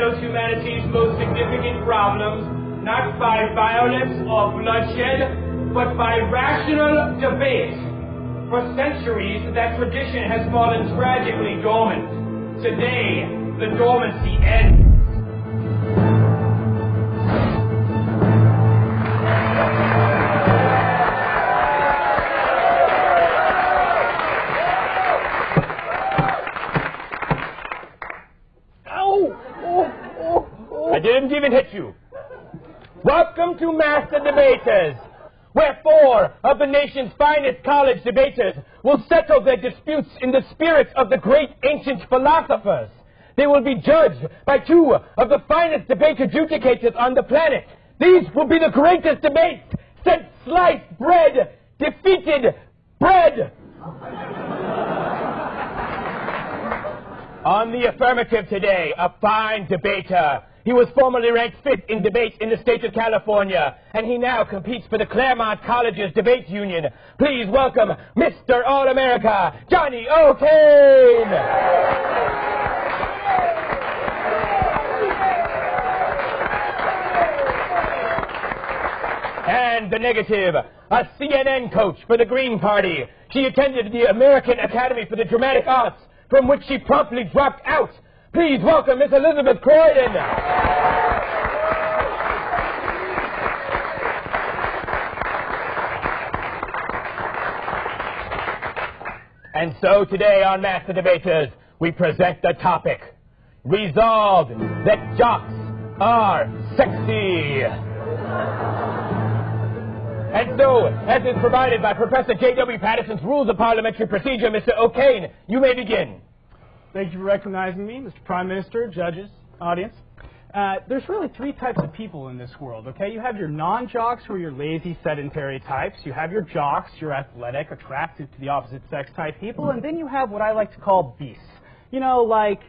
tackles humanity's most significant problems, not by violence or bloodshed, but by rational debate. For centuries, that tradition has fallen tragically dormant. Today, the dormancy ends. I didn't even hit you. Welcome to Master Debaters, where 4 of the nation's finest college debaters will settle their disputes in the spirit of the great ancient philosophers. They will be judged by 2 of the finest debate adjudicators on the planet. These will be the greatest debates since sliced bread defeated bread. On the affirmative today, a fine debater. He was formerly ranked 5th in debate in the state of California, and he now competes for the Claremont College's debate union. Please welcome Mr. All-America, Johnny O'Kane! And the negative, a CNN coach for the Green Party. She attended the American Academy for the Dramatic Arts, from which she promptly dropped out. Please welcome Miss Elizabeth Croydon. And so today on Master Debaters, we present the topic, resolved that jocks are sexy. And so, as is provided by Professor J.W. Patterson's Rules of Parliamentary Procedure, Mr. O'Kane, you may begin. Thank you for recognizing me, Mr. Prime Minister, judges, audience. There's really 3 types of people in this world, okay? You have your non-jocks, who are your lazy, sedentary types. You have your jocks, your athletic, attractive to the opposite sex type people. And then you have what I like to call beasts. You know, like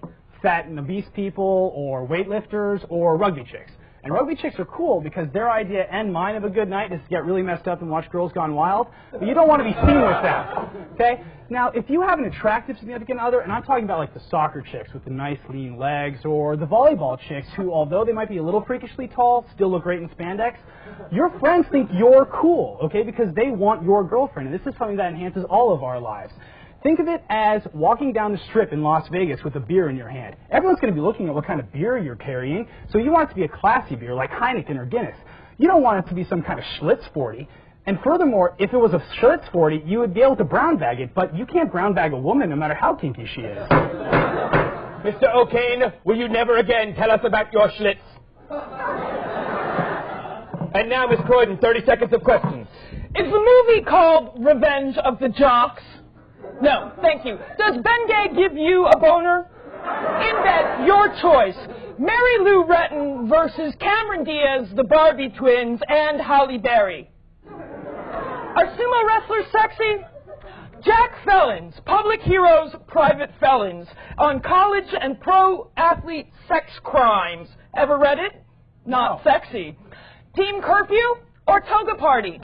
fat and obese people, or weightlifters, or rugby chicks. And rugby chicks are cool because their idea and mine of a good night is to get really messed up and watch Girls Gone Wild. But you don't want to be seen with that, okay? Now, if you have an attractive significant other, and I'm talking about like the soccer chicks with the nice lean legs, or the volleyball chicks who, although they might be a little freakishly tall, still look great in spandex, your friends think you're cool, okay? Because they want your girlfriend, and this is something that enhances all of our lives. Think of it as walking down the strip in Las Vegas with a beer in your hand. Everyone's going to be looking at what kind of beer you're carrying, so you want it to be a classy beer like Heineken or Guinness. You don't want it to be some kind of Schlitz 40. And furthermore, if it was a Schlitz 40, you would be able to brown bag it, but you can't brown bag a woman no matter how kinky she is. Mr. O'Kane, will you never again tell us about your Schlitz? And now, Miss Croydon, 30 seconds of questions. Is the movie called Revenge of the Jocks? No, thank you. Does Bengay give you a boner? In bed, your choice. Mary Lou Retton versus Cameron Diaz, the Barbie twins, and Halle Berry. Are sumo wrestlers sexy? Jack Felons, public heroes, private felons, on college and pro athlete sex crimes. Ever read it? Not sexy. Team curfew or toga party?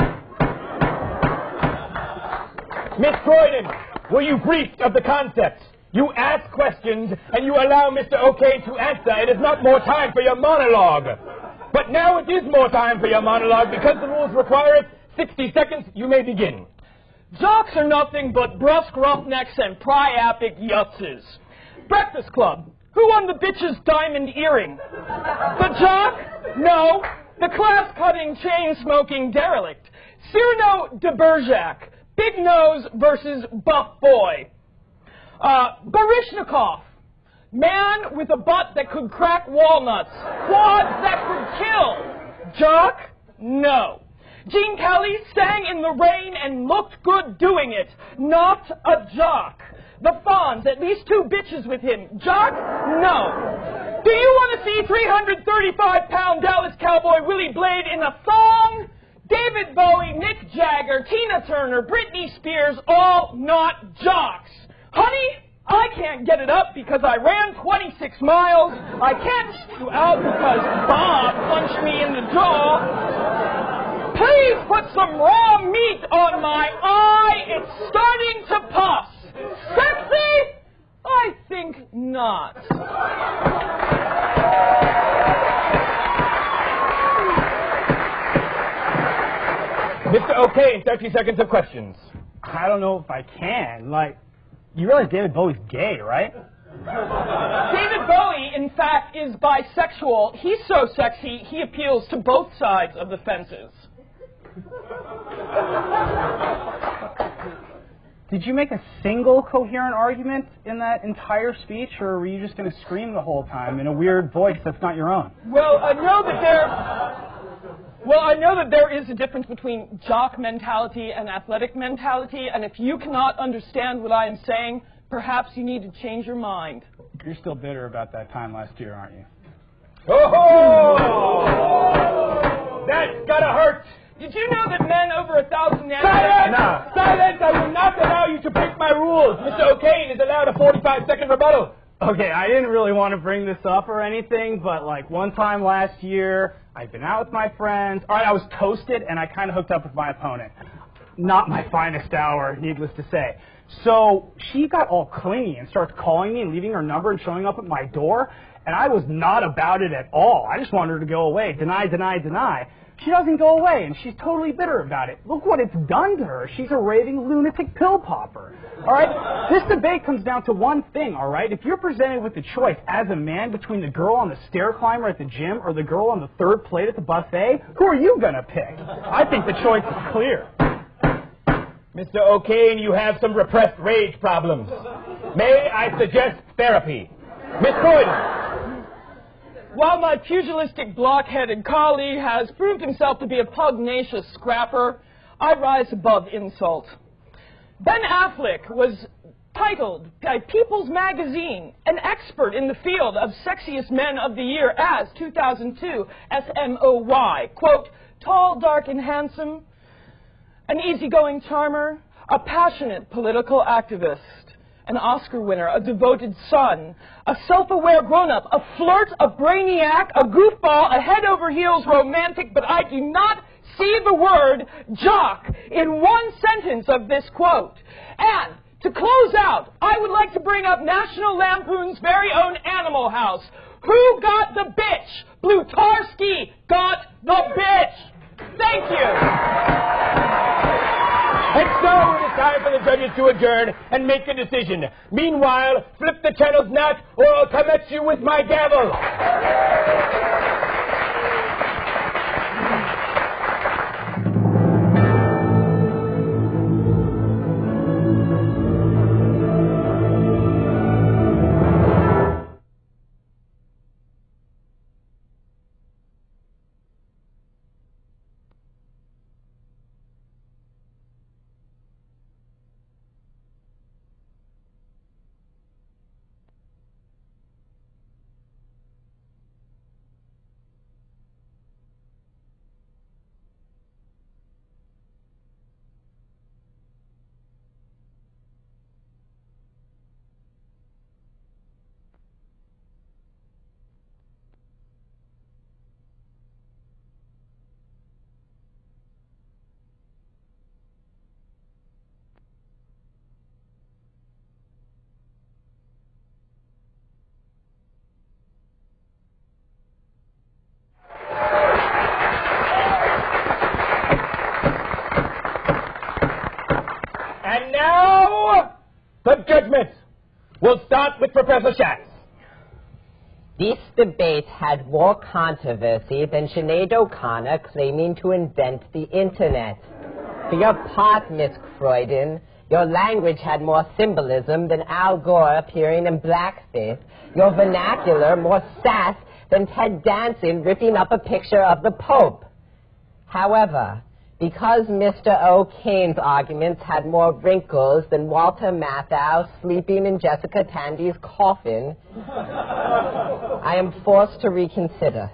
Miss Croydon, were you briefed of the concept? You ask questions and you allow Mr. O'Kane to answer. It is not more time for your monologue. But now it is more time for your monologue because the rules require it. 60 seconds, you may begin. Jocks are nothing but brusque roughnecks and priapic yutzes. Breakfast Club. Who won the bitch's diamond earring? The jock? No. The class-cutting, chain-smoking derelict. Cyrano de Bergerac. Big nose versus buff boy. Baryshnikov. Man with a butt that could crack walnuts. Quads that could kill. Jock? No. Gene Kelly sang in the rain and looked good doing it. Not a jock. The Fonz, at least 2 bitches with him. Jock? No. Do you want to see 335-pound Dallas cowboy Willie Blade in a thong? David Bowie, Mick Jagger, Tina Turner, Britney Spears, all not jocks. Honey, I can't get it up because I ran 26 miles. I can't check you out because Bob punched me in the jaw. Please put some raw meat on my eye. It's starting to pus. Sexy? I think not. O'Kane, 30 seconds of questions. I don't know if I can. Like, you realize David Bowie's gay, right? David Bowie, in fact, is bisexual. He's so sexy, he appeals to both sides of the fences. Did you make a single coherent argument in that entire speech, or were you just going to scream the whole time in a weird voice that's not your own? Well, I know that there is a difference between jock mentality and athletic mentality, and if you cannot understand what I am saying, perhaps you need to change your mind. You're still bitter about that time last year, aren't you? Oh! That's gotta hurt! Did you know that men over 1,000 nanometers... Silence! No. Silence! I will not allow you to break my rules! Mr. O'Kane is allowed a 45-second rebuttal. Okay, I didn't really want to bring this up or anything, but like one time last year, I'd been out with my friends. All right, I was toasted, and I kind of hooked up with my opponent. Not my finest hour, needless to say. So she got all clingy and starts calling me and leaving her number and showing up at my door, and I was not about it at all. I just wanted her to go away. Deny, deny, deny. She doesn't go away, and she's totally bitter about it. Look what it's done to her. She's a raving lunatic pill popper. All right? This debate comes down to one thing, all right? If you're presented with the choice as a man between the girl on the stair climber at the gym or the girl on the third plate at the buffet, who are you going to pick? I think the choice is clear. Mr. O'Kane, you have some repressed rage problems. May I suggest therapy? Miss Croydon. While my pugilistic block-headed colleague has proved himself to be a pugnacious scrapper, I rise above insult. Ben Affleck was titled by People's Magazine an expert in the field of sexiest men of the year as 2002 SMOY. Quote, tall, dark, and handsome, an easygoing charmer, a passionate political activist, an Oscar winner, a devoted son, a self-aware grown-up, a flirt, a brainiac, a goofball, a head-over-heels romantic, but I do not see the word jock in one sentence of this quote. And to close out, I would like to bring up National Lampoon's very own Animal House. Who got the bitch? Blutarsky got the bitch. Thank you. And so it is time for the judges to adjourn and make a decision. Meanwhile, flip the channel's nut or I'll come at you with my gavel. And now, the judgment. We'll start with Professor Schatz. This debate had more controversy than Sinead O'Connor claiming to invent the Internet. For your part, Miss Croydon, your language had more symbolism than Al Gore appearing in blackface. Your vernacular more sass than Ted Danson ripping up a picture of the Pope. However, because Mr. O'Kane's arguments had more wrinkles than Walter Matthau sleeping in Jessica Tandy's coffin, I am forced to reconsider.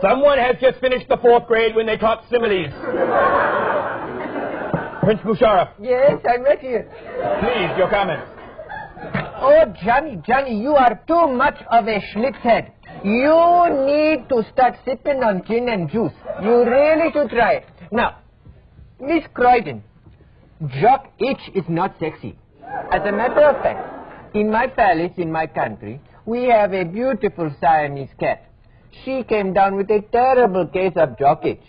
Someone has just finished the 4th grade when they taught similes. Prince Musharraf. Yes, I'm ready. Please, your comments. Oh, Johnny, you are too much of a schlitzhead. You need to start sipping on gin and juice. You really should try it. Now, Miss Croydon, jock itch is not sexy. As a matter of fact, in my palace in my country, we have a beautiful Siamese cat. She came down with a terrible case of jock itch.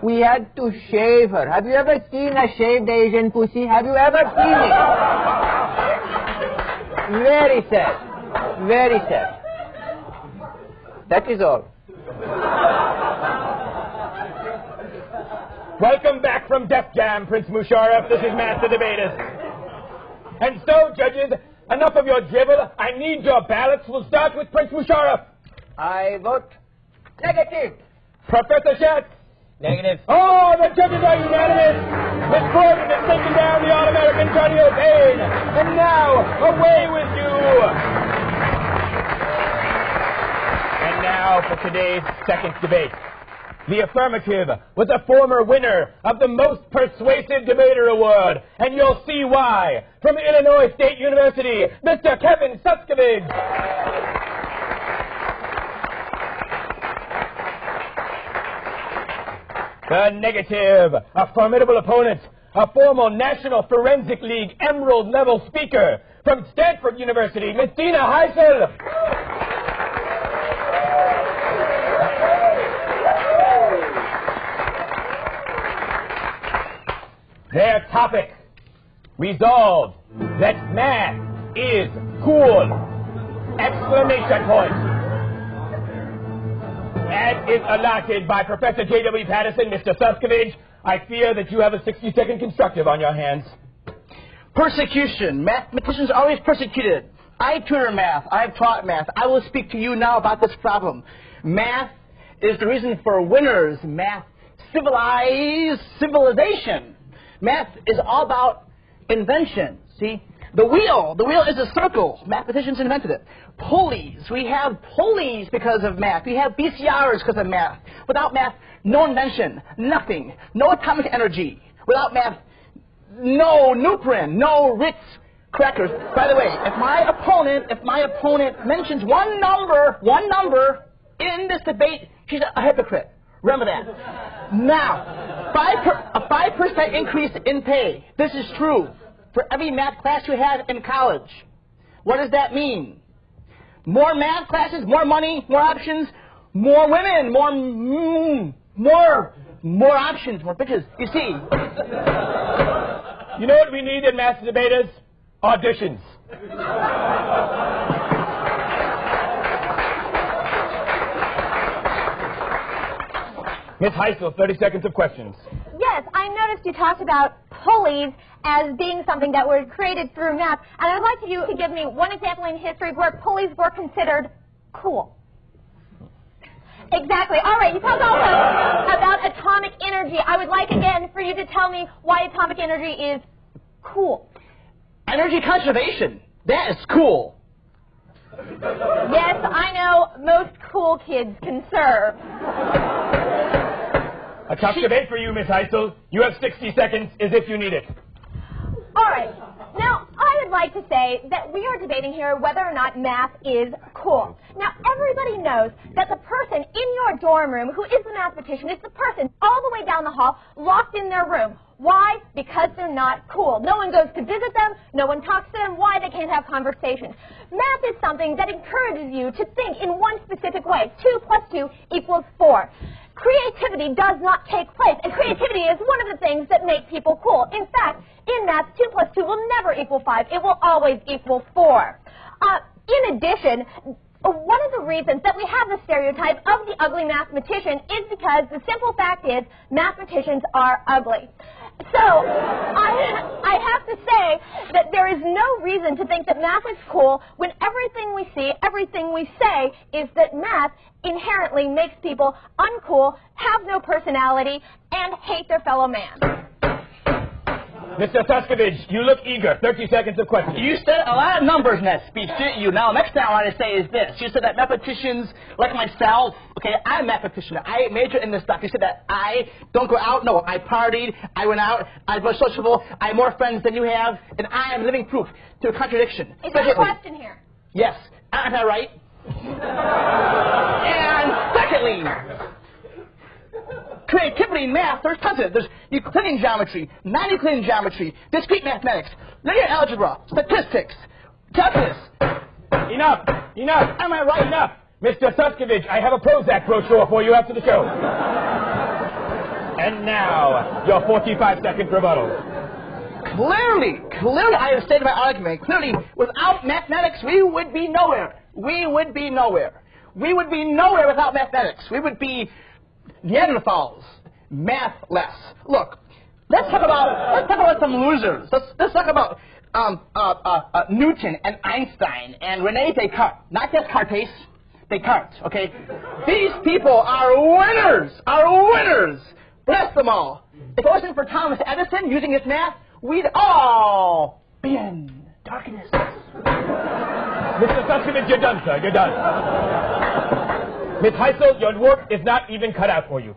We had to shave her. Have you ever seen a shaved Asian pussy? Have you ever seen it? Very sad. Very sad. That is all. Welcome back from Def Jam, Prince Musharraf. This is Master Debaters. And so, judges, enough of your dribble. I need your ballots. We'll start with Prince Musharraf. I vote negative. Professor Schatz. Negative. Oh, the judges are unanimous. Miss Croydon is taking down the All-American Johnny O'Payne. And now, away with you. And now for today's second debate. The affirmative was a former winner of the Most Persuasive Debater Award. And you'll see why. From Illinois State University, Mr. Kevin Suskovich. The negative, a formidable opponent, a former National Forensic League Emerald level speaker from Stanford University, Miss Dina Heisel. Their topic, resolved that math is cool! Exclamation point. As is allotted by Professor J.W. Patterson, Mr. Suskovich, I fear that you have a 60-second constructive on your hands. Persecution. Mathematicians are always persecuted. I tutor math. I've taught math. I will speak to you now about this problem. Math is the reason for winners. Math civilizes civilization. Math is all about invention. See? The wheel is a circle. Mathematicians invented it. Pulleys. We have pulleys because of math. We have VCRs because of math. Without math, no invention, nothing. No atomic energy. Without math, no Nuprin, no Ritz crackers. By the way, if my opponent mentions one number in this debate, she's a hypocrite. Remember that. Now, a 5% increase in pay. This is true. For every math class you had in college. What does that mean? More math classes, more money, more options, more women, more options, more bitches. You see. You know what we need in Master Debaters? Auditions. Miss Heisel, 30 seconds of questions. Yes, I noticed you talked about pulleys as being something that were created through math, and I would like you to give me one example in history where pulleys were considered cool. Exactly. All right, you talked also about atomic energy. I would like again for you to tell me why atomic energy is cool. Energy conservation. That is cool. Yes, I know most cool kids can serve. A tough debate for you, Miss Heisel. You have 60 seconds as if you need it. All right. Now, I would like to say that we are debating here whether or not math is cool. Now, everybody knows that the person in your dorm room who is the mathematician is the person all the way down the hall locked in their room. Why? Because they're not cool. No one goes to visit them. No one talks to them. Why? They can't have conversations. Math is something that encourages you to think in one specific way. 2 + 2 = 4. Creativity does not take place, and creativity is one of the things that make people cool. In fact, in math, 2 + 2 will never equal 5. It will always equal 4. In addition, one of the reasons that we have the stereotype of the ugly mathematician is because the simple fact is mathematicians are ugly. So, I have to say that there is no reason to think that math is cool when everything we see, everything we say is that math inherently makes people uncool, have no personality, and hate their fellow man. Mr. Suskovich, you look eager. 30 seconds of questions. You said a lot of numbers in that speech, didn't you? Now, next thing I want to say is this. You said that mathematicians, like myself, okay, I'm a mathematician. I major in this stuff. You said that I don't go out. No, I partied. I went out. I was sociable. I have more friends than you have. And I am living proof to a contradiction. Is there a question here? Yes. Am I right? And secondly, creativity in math, there's tons of it. There's Euclidean geometry, non-Euclidean geometry, discrete mathematics, linear algebra, statistics, calculus. Enough! Am I right? Enough! Mr. Suskovich, I have a Prozac brochure for you after the show. And now, your 45-second rebuttal. Clearly, I have stated my argument. Clearly, without mathematics, we would be nowhere. We would be nowhere. We would be nowhere without mathematics. We would be Neanderthals, mathless. Look, let's talk about some losers. Let's talk about Newton and Einstein and René Descartes. Not Descartes, Descartes. Okay, these people are winners. Bless them all. If it wasn't for Thomas Edison using his math, we'd all be in darkness. Mr. Suskovich, you're done, sir. You're done. Miss Heisel, your work is not even cut out for you.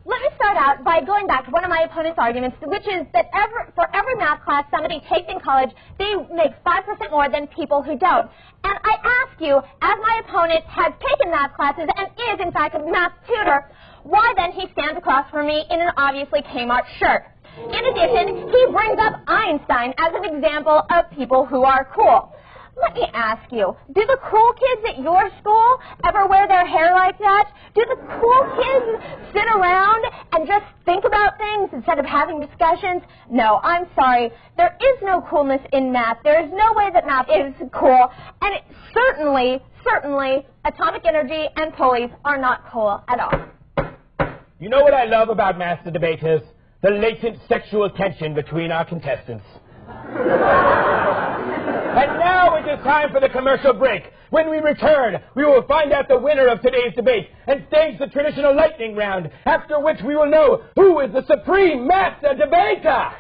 Let me start out by going back to one of my opponent's arguments, which is that for every math class somebody takes in college, they make 5% more than people who don't. And I ask you, as my opponent has taken math classes and is, in fact, a math tutor, why then he stands across from me in an obviously Kmart shirt? In addition, he brings up Einstein as an example of people who are cool. Let me ask you, do the cool kids at your school ever wear their hair like that? Do the cool kids sit around and just think about things instead of having discussions? No, I'm sorry. There is no coolness in math. There is no way that math is cool. And certainly, atomic energy and pulleys are not cool at all. You know what I love about Master Debaters? The latent sexual tension between our contestants. And now it is time for the commercial break. When we return, we will find out the winner of today's debate and stage the traditional lightning round, after which we will know who is the supreme master debater.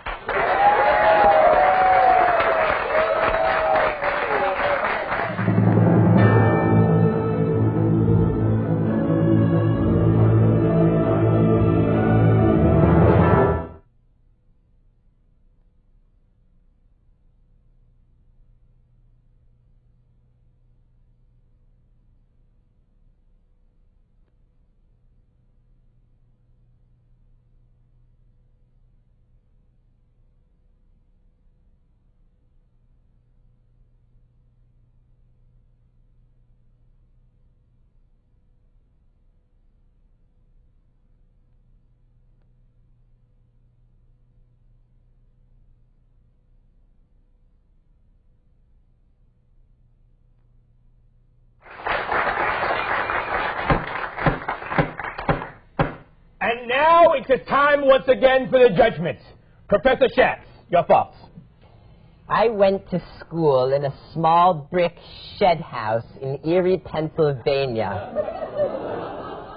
And now it is time once again for the judgment. Professor Schatz, your thoughts. I went to school in a small brick shed house in Erie, Pennsylvania.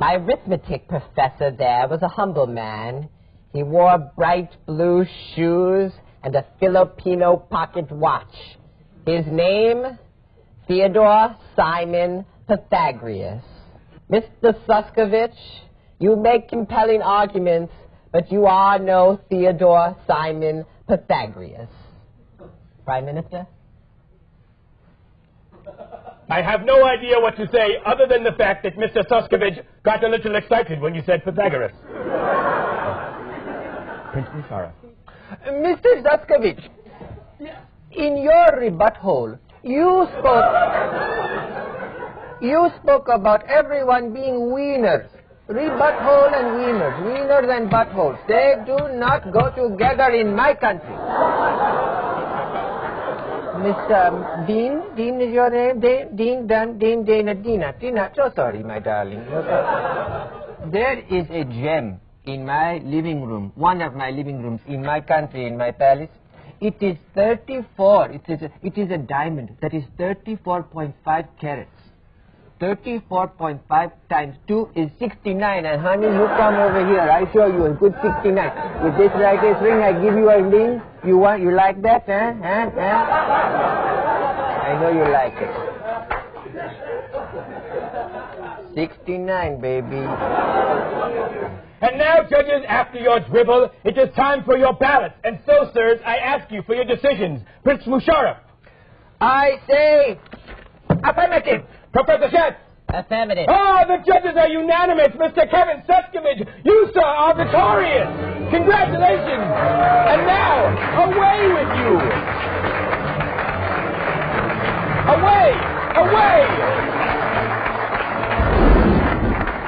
My arithmetic professor there was a humble man. He wore bright blue shoes and a Filipino pocket watch. His name, Theodore Simon Pythagoras. Mr. Suskovich, you make compelling arguments, but you are no Theodore Simon Pythagoras. Prime Minister? I have no idea what to say other than the fact that Mr. Suskovich got a little excited when you said Pythagoras. Prince Sarah. Mr. Suskovich, in your rebuttal, you spoke about everyone being wieners. Rebutthole and wieners. Wieners and buttholes. They do not go together in my country. Mr. Dean is your name? Dina. So sorry, my darling. There is a gem in my living room, one of my living rooms in my country, in my palace. It is 34. It is a diamond that is 34.5 carats. 34.5 times 2 is 69. And honey, you come over here. I show you a good 69. With this like this ring, I give you a ring. You like that, huh? I know you like it. 69, baby. And now, judges, after your dribble, it is time for your ballots. And so, sirs, I ask you for your decisions. Prince Musharraf. I say affirmative. Professor Schatz. Affirmative. Oh, the judges are unanimous. Mr. Kevin Suskovich, you, sir, are victorious. Congratulations. And now, away with you. Away.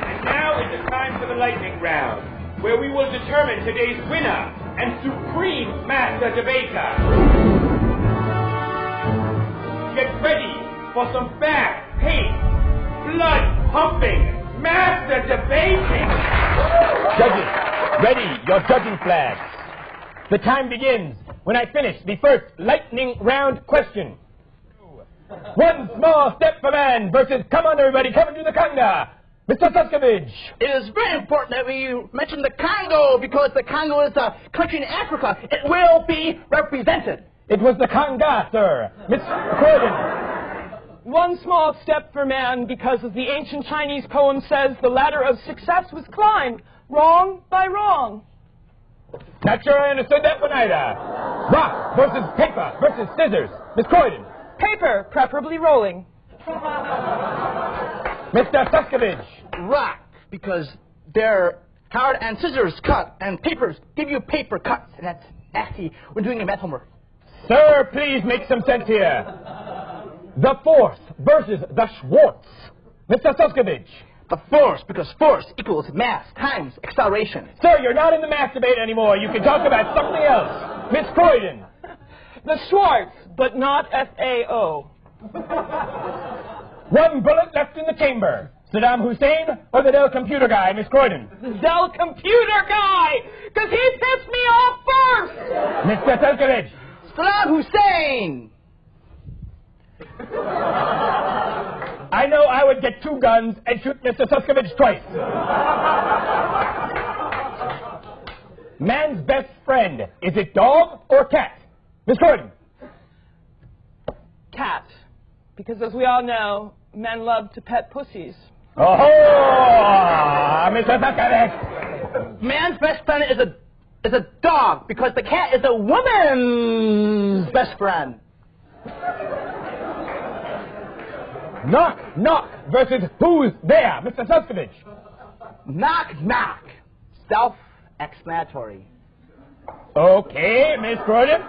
And now it is time for the lightning round. round, where we will determine today's winner and supreme master debater. Get ready for some fast-paced, blood-pumping, master debating. Judges, ready your judging flags. The time begins when I finish the first lightning round question. One small step for man versus, come on everybody, come into the Congo. Mr. Suskovich. It is very important that we mention the Congo because the Congo is a country in Africa. It will be represented. It was the Congo, sir. Miss Croydon. One small step for man because, as the ancient Chinese poem says, the ladder of success was climbed wrong by wrong. Not sure I understood that one either. Rock versus paper versus scissors. Miss Croydon. Paper, preferably rolling. Mr. Suskovich. Rock, because they're hard and scissors cut, and papers give you paper cuts, and that's nasty when doing your math homework. Sir, please make some sense here. The force versus the Schwartz. Mr. Suskovich. The force, because force equals mass times acceleration. Sir, you're not in the math debate anymore. You can talk about something else. Miss Croydon. The Schwartz, but not FAO. One bullet left in the chamber. Saddam Hussein or the Dell computer guy, Miss Croydon? The Dell computer guy, because he pissed me off first. Mr. Suskovich. Saddam Hussein! I know I would get two guns and shoot Mr. Suskovich twice. Man's best friend, is it dog or cat? Miss Croydon. Cat, because as we all know, men love to pet pussies. Oh, Mr. Suskovich. Man's best friend is a dog, because the cat is a woman's best friend. Knock, knock versus who's there, Mr. Suskovich? Knock, knock. Self-explanatory. Okay, Miss Croydon.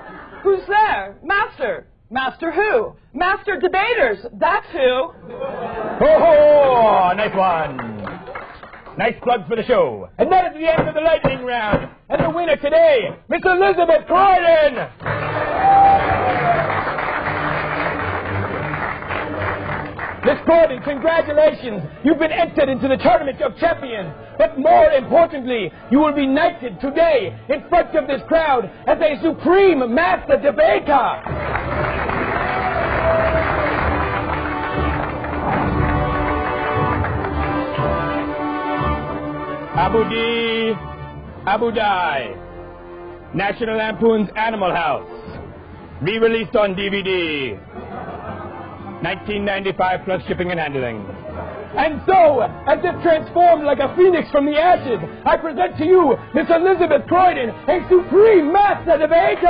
Who's there? Master. Master who? Master debaters. That's who. Oh, nice one. Nice plug for the show. And that is the end of the lightning round. And the winner today, Miss Elizabeth Croydon. Miss Croydon, congratulations. You've been entered into the Tournament of Champions. But more importantly, you will be knighted today in front of this crowd as a supreme master debater. Abu Dai. National Lampoon's Animal House. Re-released on DVD. 1995 plus shipping and handling. And so, as if transformed like a phoenix from the ashes, I present to you Miss Elizabeth Croydon, a supreme master debater.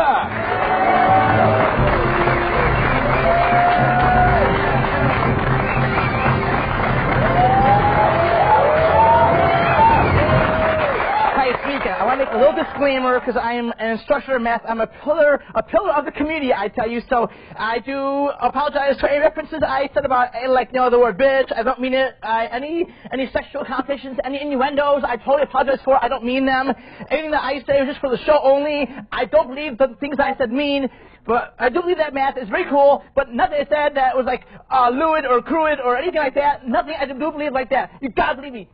I want to make a little disclaimer because I am an instructor in math. I'm a pillar of the community, I tell you. So I do apologize for any references I said about, like, the word bitch. I don't mean it. Any sexual connotations, any innuendos, I totally apologize for. I don't mean them. Anything that I say is just for the show only. I don't believe the things I said mean. But I do believe that math is very cool, but nothing I said that was like lewd or crude or anything like that. Nothing I do believe like that. You gotta believe me.